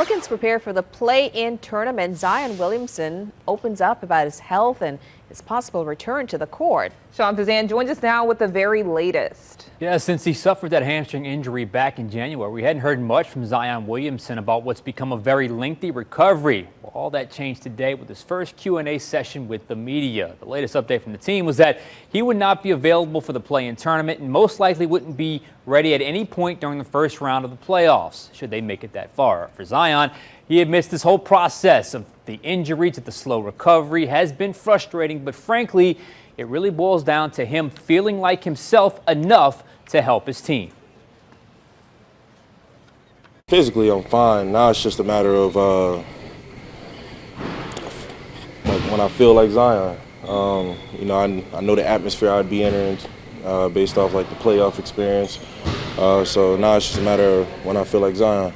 Pelicans prepare for the play-in tournament. Zion Williamson opens up about his health and his possible return to the court. Sean Fazan joins us now with the very latest. Yeah, since he suffered that hamstring injury back in January, we hadn't heard much from Zion Williamson about what's become a very lengthy recovery. Well, all that changed today with his first Q&A session with the media. The latest update from the team was that he would not be available for the play-in tournament and most likely wouldn't be ready at any point during the first round of the playoffs, should they make it that far. For Zion, he admits this whole process of the injury to the slow recovery has been frustrating, but frankly, it really boils down to him feeling like himself enough to help his team. Physically, I'm fine. Now it's just a matter of like when I feel like Zion. I know the atmosphere I'd be entering based off like the playoff experience. So now it's just a matter of when I feel like Zion.